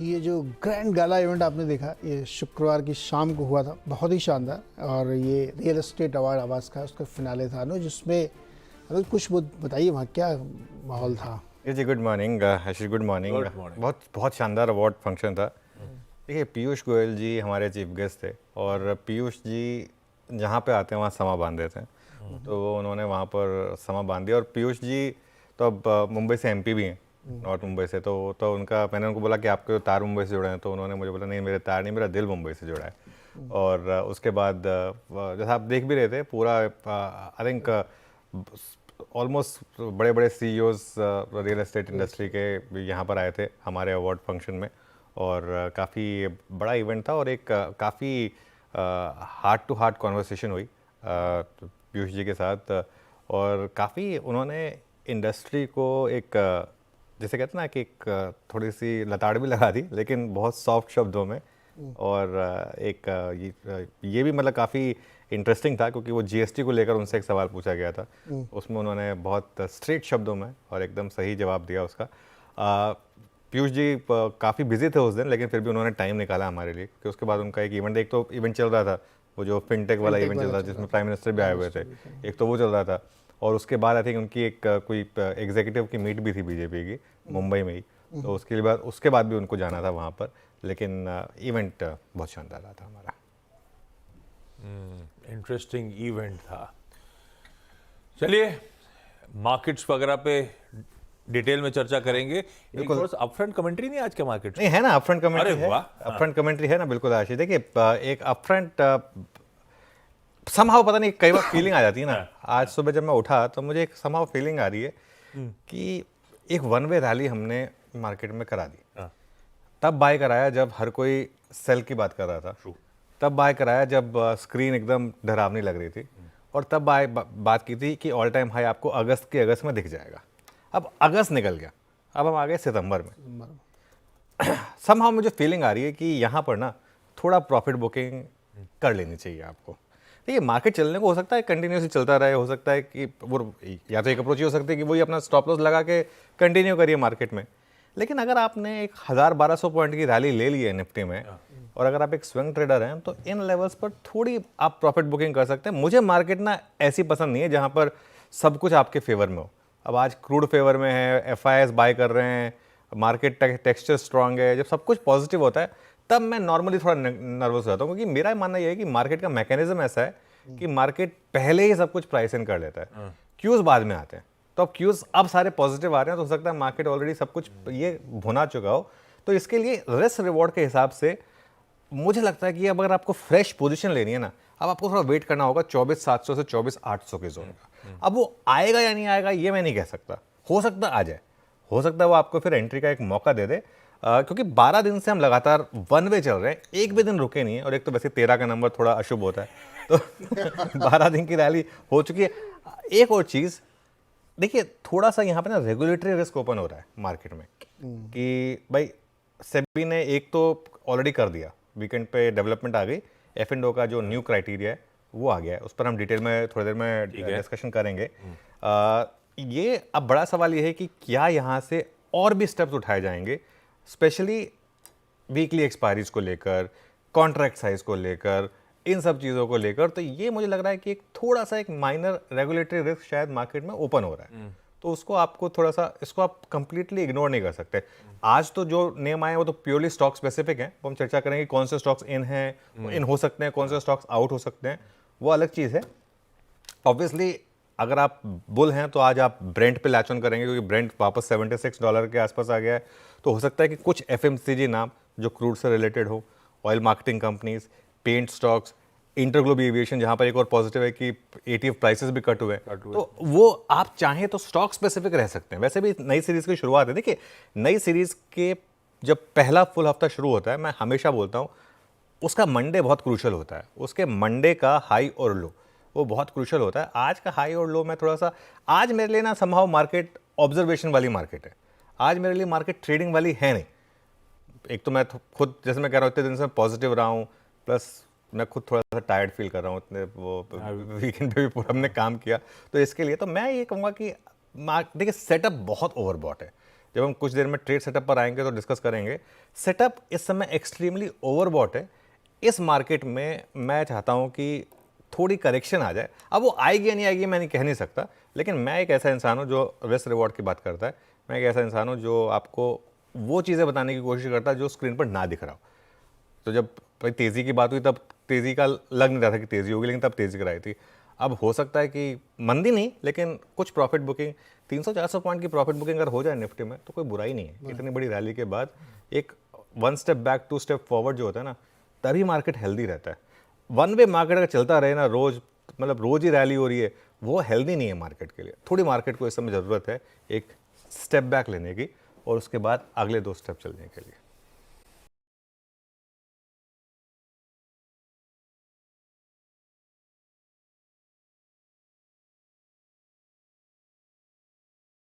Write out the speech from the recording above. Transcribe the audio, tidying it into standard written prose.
तो ये जो ग्रैंड गाला इवेंट आपने देखा, ये शुक्रवार की शाम को हुआ था, बहुत ही शानदार। और ये रियल एस्टेट अवार्ड आवाज़ का उसका फिनाले था अनुज, जिसमें अनुज कुछ बताइए वहाँ क्या माहौल था। जी गुड मॉर्निंग आशीष, गुड मॉर्निंग। बहुत बहुत शानदार अवार्ड फंक्शन था। देखिए पीयूष गोयल जी हमारे चीफ गेस्ट थे और पीयूष जी जहाँ पे आते हैं वहाँ समा बांध देते हैं, तो उन्होंने वहाँ पर समा बांध दिया। और पीयूष जी तो अब मुंबई से एमपी भी हैं, नॉर्थ मुंबई से। तो उनका मैंने उनको बोला कि आपके तार मुंबई से जुड़े हैं, तो उन्होंने मुझे बोला नहीं मेरे तार नहीं, मेरा दिल मुंबई से जुड़ा है। और उसके बाद जैसा आप देख भी रहे थे पूरा आई थिंक ऑलमोस्ट बड़े बड़े सीईओज रियल एस्टेट इंडस्ट्री के यहाँ पर आए थे हमारे अवार्ड फंक्शन में। और काफ़ी बड़ा इवेंट था और एक काफ़ी हार्ट टू हार्ट कॉन्वर्सेशन हुई पीयूष जी के साथ। और काफ़ी उन्होंने इंडस्ट्री को एक जैसे कहते हैं ना कि एक थोड़ी सी लताड़ भी लगा दी, लेकिन बहुत सॉफ्ट शब्दों में। और एक ये भी मतलब काफ़ी इंटरेस्टिंग था क्योंकि वो जीएसटी को लेकर उनसे एक सवाल पूछा गया था, उसमें उन्होंने बहुत स्ट्रेट शब्दों में और एकदम सही जवाब दिया उसका। पीयूष जी काफ़ी बिजी थे उस दिन, लेकिन फिर भी उन्होंने टाइम निकाला हमारे लिए। कि उसके बाद उनका एक इवेंट, एक तो इवेंट चल रहा था वो जो फिनटेक वाला इवेंट चल रहा था जिसमें प्राइम मिनिस्टर भी आए हुए थे, एक तो वो चल रहा था। और उसके बाद आई थिंक उनकी एक कोई एग्जीक्यूटिव की मीट भी थी बीजेपी की मुंबई में ही, तो उसके बाद भी उनको जाना था वहाँ पर। लेकिन इवेंट बहुत शानदार रहा था हमारा। इंटरेस्टिंग इवेंट था। चलिए मार्केट्स वगैरह पे डिटेल में चर्चा करेंगे। एक थोड़ा अपफ्रंट कमेंट्री नहीं आज के मार्केट नहीं है ना, अपफ्रंट कमेंट्री है। वाह, अपफ्रंट कमेंट्री है ना, बिल्कुल आशीष। देखिए एक अपफ्रंट समहाउ पता नहीं कई बार फीलिंग आ जाती है ना। आज सुबह जब मैं उठा तो मुझे एक समहाउ फीलिंग आ रही है कि एक वन वे रैली हमने मार्केट में करा दी। तब बाय कराया जब हर कोई सेल की बात कर रहा था, तब बाय कराया जब स्क्रीन एकदम डरावनी लग रही थी, और तब बात की थी कि ऑल टाइम हाई आपको अगस्त में दिख जाएगा। अब अगस्त निकल गया, अब हम आ गए सितंबर में। समहाउ मुझे फीलिंग आ रही है कि यहाँ पर ना थोड़ा प्रॉफिट बुकिंग कर लेनी चाहिए आपको। देखिए मार्केट चलने को हो सकता है कंटिन्यूसली चलता रहे, हो सकता है कि वो या तो एक अप्रोच ही हो सकती है कि वही अपना स्टॉप लॉस लगा के कंटिन्यू करिए मार्केट में। लेकिन अगर आपने एक 1000-1200 पॉइंट की रैली ले ली है निफ्टी में, और अगर आप एक स्विंग ट्रेडर हैं, तो इन लेवल्स पर थोड़ी आप प्रॉफिट बुकिंग कर सकते हैं। मुझे मार्केट ना ऐसी पसंद नहीं है जहाँ पर सब कुछ आपके फेवर में हो। अब आज क्रूड फेवर में है, एफआईआईज बाय कर रहे हैं, मार्केट टेक्सचर स्ट्रांग है, जब सब कुछ पॉजिटिव होता है तब मैं नॉर्मली थोड़ा नर्वस रहता हूँ। क्योंकि मेरा मानना यह है कि मार्केट का मैकेनिज्म ऐसा है कि मार्केट पहले ही सब कुछ प्राइस इन कर लेता है, क्यूज बाद में आते हैं। तो अब क्यूज अब सारे पॉजिटिव आ रहे हैं, तो हो सकता है मार्केट ऑलरेडी सब कुछ ये भुना चुका हो। तो इसके लिए रिस्क रिवॉर्ड के हिसाब से मुझे लगता है कि अब अगर आपको फ्रेश पोजीशन लेनी है ना, अब आपको थोड़ा वेट करना होगा 24,700 से 24,800 के जोन का। अब वो आएगा या नहीं आएगा ये मैं नहीं कह सकता, हो सकता आ जाए, हो सकता है वो आपको फिर एंट्री का एक मौका दे दे। क्योंकि 12 दिन से हम लगातार वन वे चल रहे हैं, एक भी दिन रुके नहीं है। और एक तो वैसे 13 का नंबर थोड़ा अशुभ होता है, तो 12 दिन की रैली हो चुकी है। एक और चीज़ देखिए, थोड़ा सा यहाँ पे ना रेगुलेटरी रिस्क ओपन हो रहा है मार्केट में कि भाई सेबी ने एक तो ऑलरेडी कर दिया, वीकेंड पे डेवलपमेंट आ गई, F&O का जो न्यू क्राइटेरिया है वो आ गया है, उस पर हम डिटेल में थोड़ी देर में डिस्कशन करेंगे। ये अब बड़ा सवाल ये है कि क्या यहाँ से और भी स्टेप्स उठाए जाएंगे, स्पेशली वीकली एक्सपायरीज को लेकर, कॉन्ट्रैक्ट साइज को लेकर, इन सब चीज़ों को लेकर। तो ये मुझे लग रहा है कि एक थोड़ा सा एक माइनर रेगुलेटरी रिस्क शायद मार्केट में ओपन हो रहा है। तो उसको आपको थोड़ा सा, इसको आप कंप्लीटली इग्नोर नहीं कर सकते। आज तो जो नेम आए वो तो प्योरली स्टॉक स्पेसिफिक हैं, वो हम चर्चा करेंगे कौन से स्टॉक्स इन हैं, इन हो सकते हैं, कौन से स्टॉक्स आउट हो सकते हैं, वो अलग चीज़ है। ऑब्वियसली अगर आप बुल हैं तो आज आप ब्रेंट पे लैच ऑन करेंगे, क्योंकि ब्रेंट वापस $76 के आसपास आ गया है। तो हो सकता है कि कुछ FMCG नाम जो क्रूड से रिलेटेड हो, oil marketing companies, paint stocks, InterGlobe Aviation, जहां पर एक और पॉजिटिव है कि ETF प्राइसेस भी कट हुए, तो वो आप चाहें तो स्टॉक स्पेसिफिक रह सकते हैं। वैसे भी नई सीरीज की शुरुआत है। देखिए नई सीरीज के जब पहला फुल हफ्ता शुरू होता है, मैं हमेशा बोलता हूँ उसका मंडे बहुत क्रूशल होता है, उसके मंडे का हाई और लो वो बहुत क्रूशल होता है। आज का हाई और लो में थोड़ा सा, आज मेरे लिए ना समहाउ मार्केट ऑब्जर्वेशन वाली मार्केट है, आज मेरे लिए मार्केट ट्रेडिंग वाली है नहीं। एक तो मैं खुद, जैसे मैं कह रहा हूँ, इतने दिन से पॉजिटिव रहा हूँ, प्लस मैं खुद थोड़ा सा टायर्ड फील कर रहा हूँ, इतने वो वीकेंड पे भी पूरा हमने काम किया। तो इसके लिए तो मैं ये कहूँगा कि देखिए सेटअप बहुत ओवरबॉट है। जब हम कुछ देर में ट्रेड सेटअप पर आएंगे तो डिस्कस करेंगे। सेटअप इस समय एक्सट्रीमली ओवरबॉट है। इस मार्केट में मैं चाहता हूं कि थोड़ी करेक्शन आ जाए। अब वो आएगी या नहीं आएगी मैं नहीं कह नहीं सकता, लेकिन मैं एक ऐसा इंसान हूं जो रिस्क रिवॉर्ड की बात करता है। मैं एक ऐसा इंसान हूं जो आपको वो चीज़ें बताने की कोशिश करता है जो स्क्रीन पर ना दिख रहा हो। तो जब भाई तेज़ी की बात हुई तब तेज़ी का लग नहीं रहा था कि तेज़ी होगी, लेकिन तब तेज़ी कराई थी। अब हो सकता है कि मंदी नहीं, लेकिन कुछ प्रॉफिट बुकिंग 300-400 पॉइंट की प्रॉफिट बुकिंग अगर हो जाए निफ्टी में तो कोई बुराई नहीं है। इतनी बड़ी रैली के बाद एक 1 स्टेप बैक 2 स्टेप फॉरवर्ड जो होता है ना, तभी मार्केट हेल्दी रहता है। वन वे मार्केट अगर चलता रहे ना, रोज मतलब रोज ही रैली हो रही है, वो हेल्दी नहीं है मार्केट के लिए। थोड़ी मार्केट को इस समय ज़रूरत है एक स्टेप बैक लेने की और उसके बाद अगले 2 स्टेप चलने के लिए।